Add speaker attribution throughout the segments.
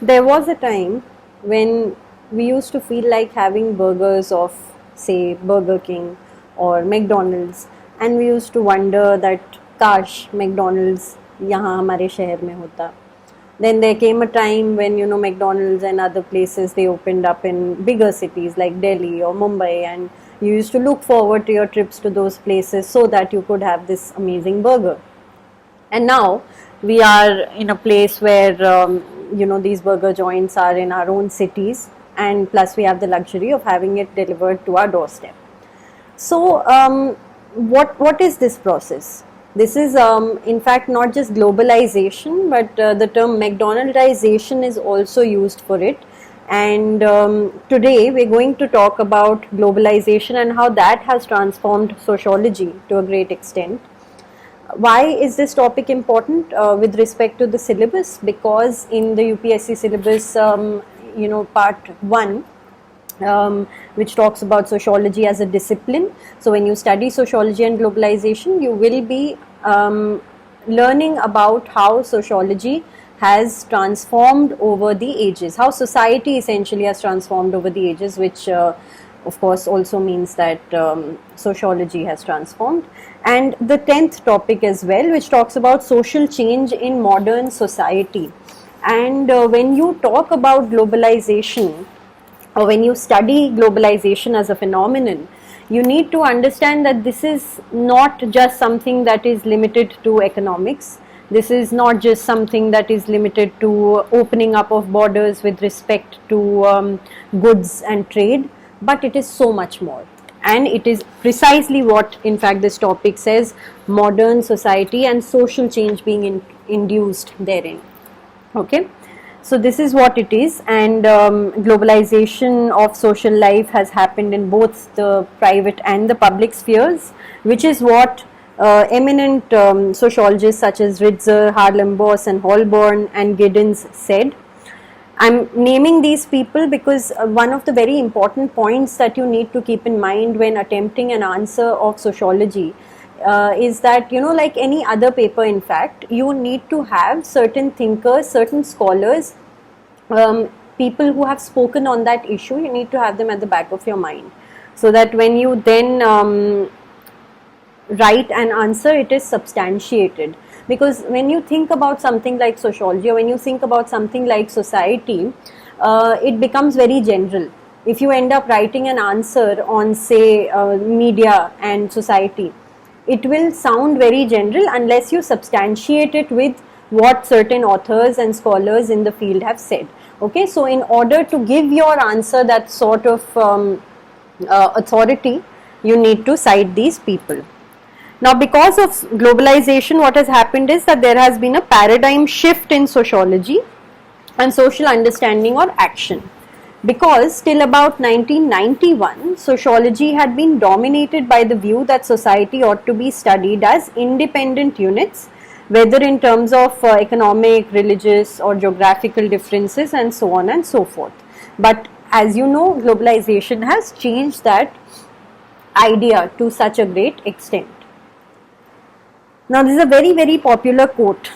Speaker 1: There was a time when we used to feel like having burgers of, say, Burger King or McDonald's, and we used to wonder that काश McDonald's यहाँ हमारे शहर में होता. Then there came a time when McDonald's and other places, they opened up in bigger cities like Delhi or Mumbai, and you used to look forward to your trips to those places so that you could have this amazing burger. And now we are in a place where these burger joints are in our own cities, and plus we have the luxury of having it delivered to our doorstep. So what is this process? This is in fact not just globalization, but the term McDonaldization is also used for it. And today we're going to talk about globalization and how that has transformed sociology to a great extent. Why is this topic important with respect to the syllabus? Because in the UPSC syllabus, part 1, which talks about sociology as a discipline. So when you study sociology and globalization, you will be learning about how sociology has transformed over the ages, how society essentially has transformed over the ages, which of course also means that sociology has transformed. And the 10th topic as well, which talks about social change in modern society. And when you talk about globalization, or when you study globalization as a phenomenon, you need to understand that this is not just something that is limited to economics. This is not just something that is limited to opening up of borders with respect to goods and trade, but it is so much more. And it is precisely what, in fact, this topic says: modern society and social change being induced therein. Okay. So this is what it is, and globalization of social life has happened in both the private and the public spheres, which is what eminent sociologists such as Ritzer, Haarlem-Bosch and Holborn and Giddens said. I'm naming these people because one of the very important points that you need to keep in mind when attempting an answer of sociology is that, like any other paper, in fact, you need to have certain thinkers, certain scholars, people who have spoken on that issue. You need to have them at the back of your mind, so that when you then write an answer, it is substantiated. Because when you think about something like sociology, or when you think about something like society, it becomes very general. If you end up writing an answer on, say, media and society, it will sound very general unless you substantiate it with what certain authors and scholars in the field have said. Okay, so in order to give your answer that sort of authority, you need to cite these people. Now, because of globalization, what has happened is that there has been a paradigm shift in sociology and social understanding or action. Because till about 1991, sociology had been dominated by the view that society ought to be studied as independent units, whether in terms of economic, religious or geographical differences and so on and so forth. But as you know, globalization has changed that idea to such a great extent. Now, this is a very, very popular quote: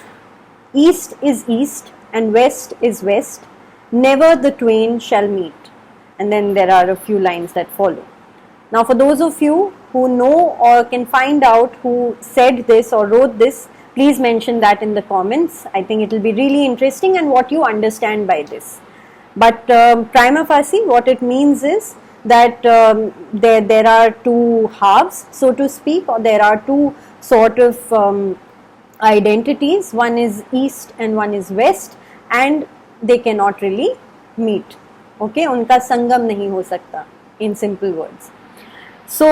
Speaker 1: "East is East and West is West. Never the twain shall meet." And then there are a few lines that follow. Now, for those of you who know or can find out who said this or wrote this, please mention that in the comments. I think it will be really interesting and what you understand by this. But prima facie, what it means is that there are two halves, so to speak, or there are two sort of identities. One is East and one is West, and they cannot really meet. Okay, उनका संगम नहीं हो सकता, in simple words. So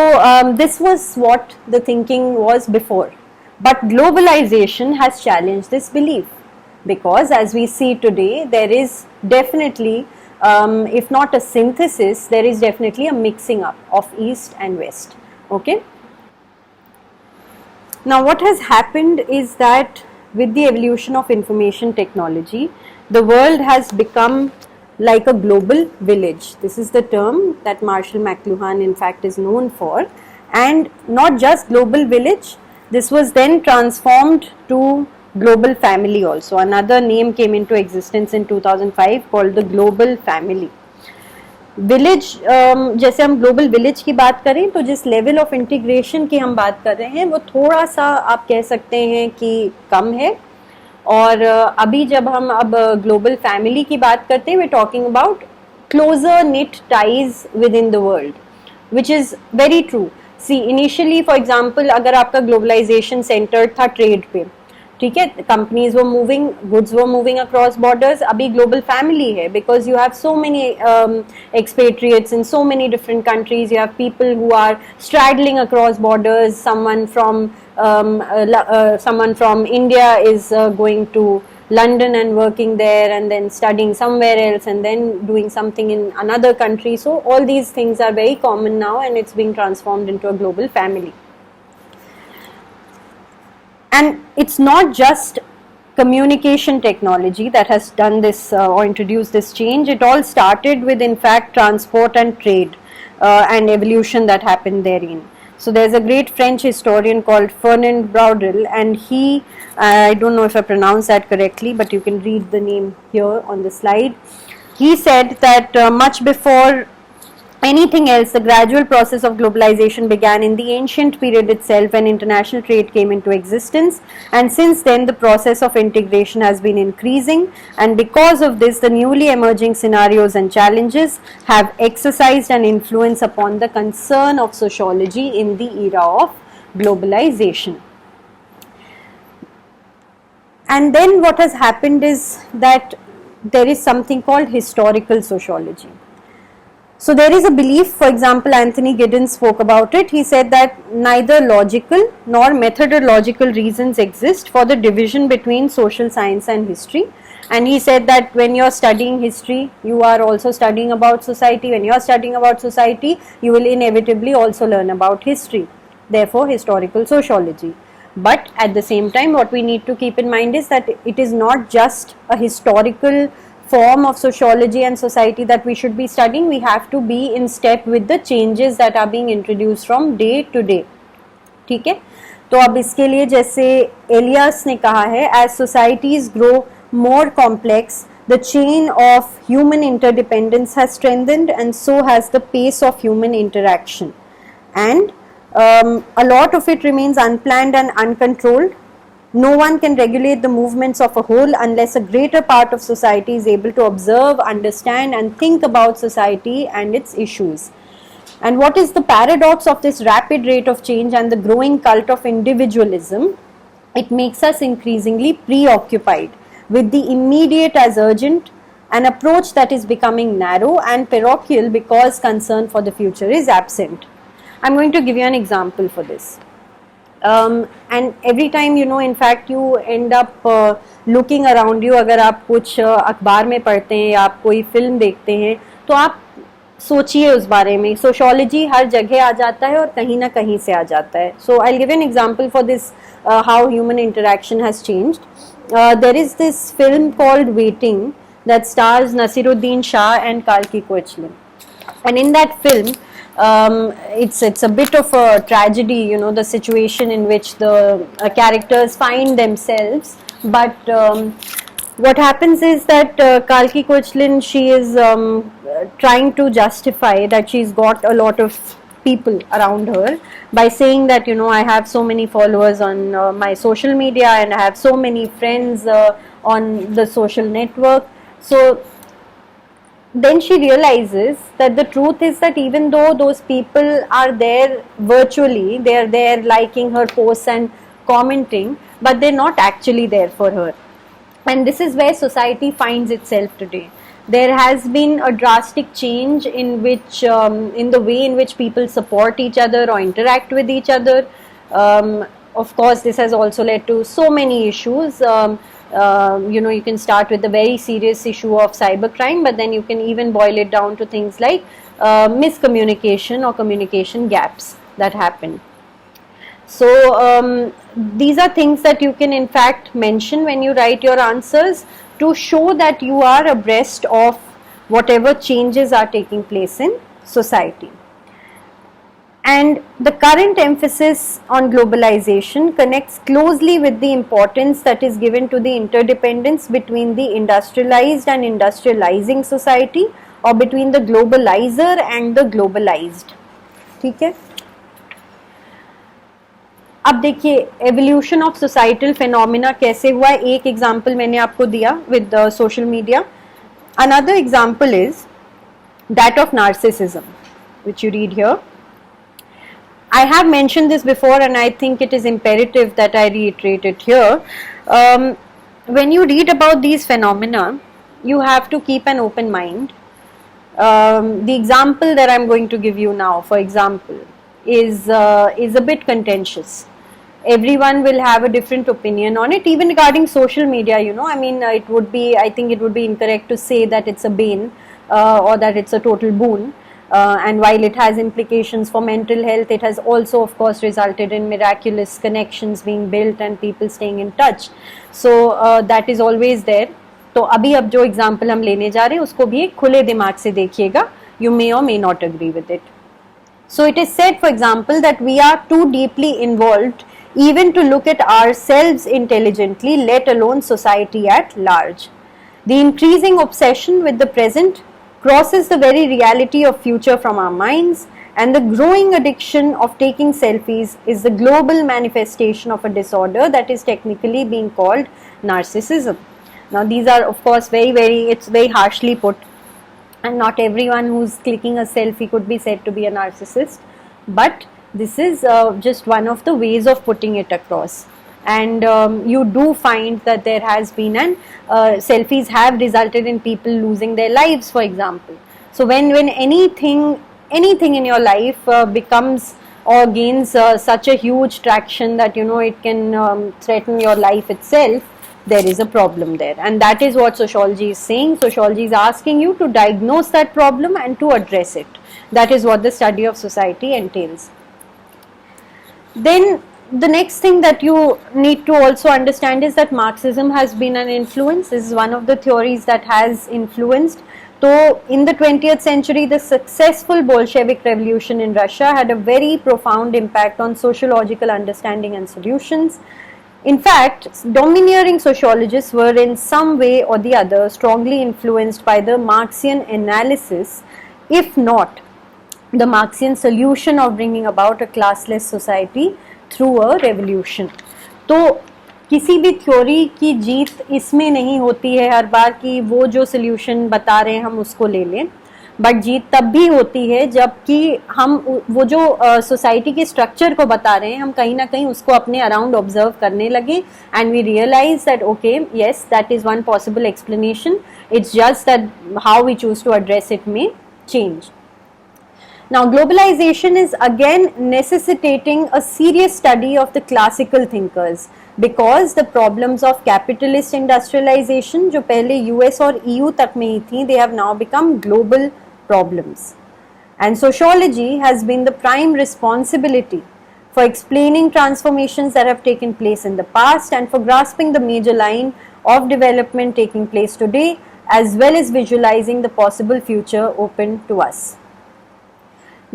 Speaker 1: this was what the thinking was before. But globalization has challenged this belief, because as we see today, there is definitely, if not a synthesis, there is definitely a mixing up of East and West. Okay. Now, what has happened is that with the evolution of information technology, the world has become like a global village. This is the term that Marshall McLuhan in fact is known for. And not just global village, this was then transformed to global family also. Another name came into existence in 2005 called the global family. Village, जैसे हम global village की बात करें तो जिस level of integration की हम बात कर रहे हैं वो थोड़ा सा आप कह सकते हैं कि कम है. और अभी जब हम अब ग्लोबल फैमिली की बात करते हैं, we talking about closer knit ties within the world, which is very true. See initially for example अगर आपका ग्लोबलाइजेशन सेंटर था ट्रेड पे, ठीक है, कंपनीज वो मूविंग, गुड्स वो मूविंग अक्रॉस बॉर्डर्स. अभी ग्लोबल फैमिली है because you have so many expatriates in so many different countries. You have people who are straddling across borders. someone from India is going to London and working there, and then studying somewhere else, and then doing something in another country. So all these things are very common now, and it's being transformed into a global family. And it's not just communication technology that has done this or introduced this change. It all started with, in fact, transport and trade and evolution that happened therein. So there's a great French historian called Fernand Braudel, and he, I don't know if I pronounced that correctly, but you can read the name here on the slide. He said that much before anything else, the gradual process of globalization began in the ancient period itself when international trade came into existence, and since then the process of integration has been increasing, and because of this the newly emerging scenarios and challenges have exercised an influence upon the concern of sociology in the era of globalization. And then what has happened is that there is something called historical sociology. So there is a belief, for example, Anthony Giddens spoke about it. He said that neither logical nor methodological reasons exist for the division between social science and history. And he said that when you are studying history, you are also studying about society. When you are studying about society, you will inevitably also learn about history. Therefore, historical sociology. But at the same time, what we need to keep in mind is that it is not just a historical form of sociology and society that we should be studying. We have to be in step with the changes that are being introduced from day to day. ठीक है, तो अब इसके लिए जैसे alias ने कहा है, as societies grow more complex, the chain of human interdependence has strengthened, and so has the pace of human interaction, and a lot of it remains unplanned and uncontrolled. No one can regulate the movements of a whole unless a greater part of society is able to observe, understand, and think about society and its issues. And what is the paradox of this rapid rate of change and the growing cult of individualism? It makes us increasingly preoccupied with the immediate as urgent, an approach that is becoming narrow and parochial because concern for the future is absent. I'm going to give you an example for this. And every time, you know, in fact, you end up looking around you. अगर आप कुछ अखबार में पढ़ते हैं या आप कोई फिल्म देखते हैं तो आप सोचिए उस बारे में. सोशोलॉजी हर जगह आ जाता है और कहीं ना कहीं से आ जाता है. So I'll give an example for this, how human interaction has changed. There is this film called Waiting that stars Nasiruddin Shah and Kalki Koechlin, and in that film, it's a bit of a tragedy, you know, the situation in which the characters find themselves. But what happens is that Kalki Koechlin, she is trying to justify that she's got a lot of people around her by saying that, you know, I have so many followers on my social media and I have so many friends on the social network. So then she realizes that the truth is that even though those people are there virtually, they are there liking her posts and commenting, but they're not actually there for her. And this is where society finds itself today. There has been a drastic change in which, in the way in which people support each other or interact with each other. Of course, this has also led to so many issues. You know, you can start with the very serious issue of cybercrime, but then you can even boil it down to things like miscommunication or communication gaps that happen. So these are things that you can in fact mention when you write your answers to show that you are abreast of whatever changes are taking place in society. And the current emphasis on globalization connects closely with the importance that is given to the interdependence between the industrialized and industrializing society, or between the globalizer and the globalized. ठीक है. अब देखिए evolution of societal phenomena कैसे हुआ. एक example मैंने आपको दिया with social media. Another example is that of narcissism which you read here. I have mentioned this before and I think it is imperative that I reiterate it here. When you read about these phenomena, you have to keep an open mind. The example that I'm going to give you now, for example, is a bit contentious. Everyone will have a different opinion on it, even regarding social media, you know. I mean, I think it would be incorrect to say that it's a bane or that it's a total boon. And while it has implications for mental health, it has also of course resulted in miraculous connections being built and people staying in touch. So that is always there. तो अभी अब जो example हम लेने जा रहे हैं उसको भी एक खुले दिमाग से देखिएगा. You may or may not agree with it. So it is said, for example, that we are too deeply involved even to look at ourselves intelligently, let alone society at large. The increasing obsession with the present crosses the very reality of future from our minds, and the growing addiction of taking selfies is the global manifestation of a disorder that is technically being called narcissism. Now these are of course it's very harshly put, and not everyone who's clicking a selfie could be said to be a narcissist, but this is just one of the ways of putting it across. And you do find that there has been selfies have resulted in people losing their lives, for example. So when anything in your life becomes or gains such a huge traction that you know it can threaten your life itself, there is a problem there, and that is what sociology is saying. Sociology is asking you to diagnose that problem and to address it. That is what the study of society entails. Then the next thing that you need to also understand is that Marxism has been an influence. This is one of the theories that has influenced. So in the 20th century, the successful Bolshevik revolution in Russia had a very profound impact on sociological understanding and solutions. In fact, domineering sociologists were in some way or the other strongly influenced by the Marxian analysis, if not the Marxian solution of bringing about a classless society through a revolution. तो किसी भी theory की जीत इसमें नहीं होती है हर बार कि वो जो सोल्यूशन बता रहे हैं हम उसको ले लें, बट जीत तब भी होती है जबकि हम वो जो सोसाइटी के स्ट्रक्चर को बता रहे हैं हम कहीं ना कहीं उसको अपने अराउंड ऑब्जर्व करने लगे, and we realise that okay yes that is one possible explanation, it's just that how we choose to address it may change. Now globalization is again necessitating a serious study of the classical thinkers, because the problems of capitalist industrialization जो पहले US और EU तक में ही थी, they have now become global problems, and sociology has been the prime responsibility for explaining transformations that have taken place in the past and for grasping the major line of development taking place today, as well as visualizing the possible future open to us.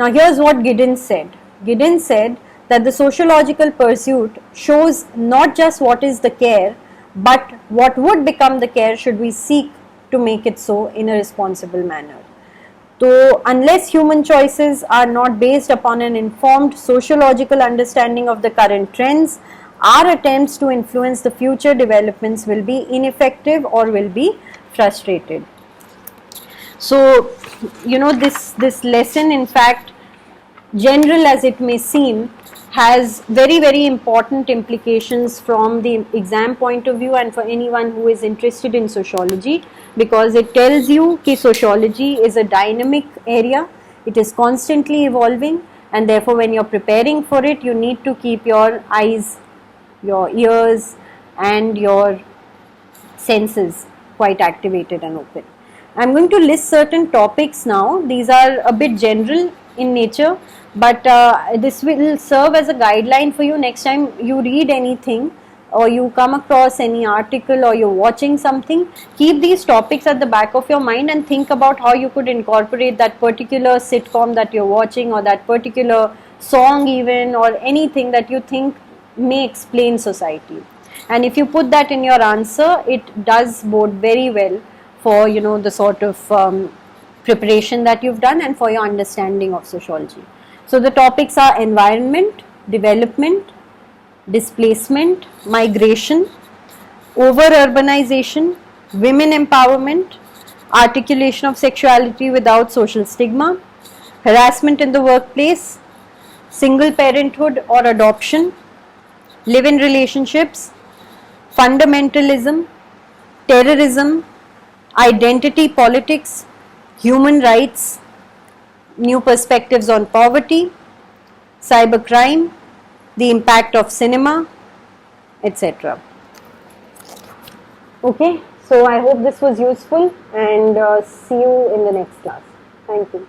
Speaker 1: Now here's what Giddens said. Giddens said that the sociological pursuit shows not just what is the care, but what would become the care should we seek to make it so in a responsible manner. So unless human choices are not based upon an informed sociological understanding of the current trends, our attempts to influence the future developments will be ineffective or will be frustrated. So you know this lesson, in fact, general as it may seem, has very important implications from the exam point of view and for anyone who is interested in sociology, because it tells you that sociology is a dynamic area, it is constantly evolving, and therefore when you're preparing for it you need to keep your eyes, your ears and your senses quite activated and open. I'm going to list certain topics now. These are a bit general in nature, but this will serve as a guideline for you next time you read anything or you come across any article or you're watching something. Keep these topics at the back of your mind and think about how you could incorporate that particular sitcom that you're watching or that particular song even, or anything that you think may explain society. And if you put that in your answer, it does bode very well for, the sort of preparation that you've done and for your understanding of sociology. So the topics are environment, development, displacement, migration, over-urbanization, women empowerment, articulation of sexuality without social stigma, harassment in the workplace, single parenthood or adoption, live-in relationships, fundamentalism, terrorism, identity politics, human rights, new perspectives on poverty, cybercrime, the impact of cinema, etc. Okay, so I hope this was useful, and see you in the next class. Thank you.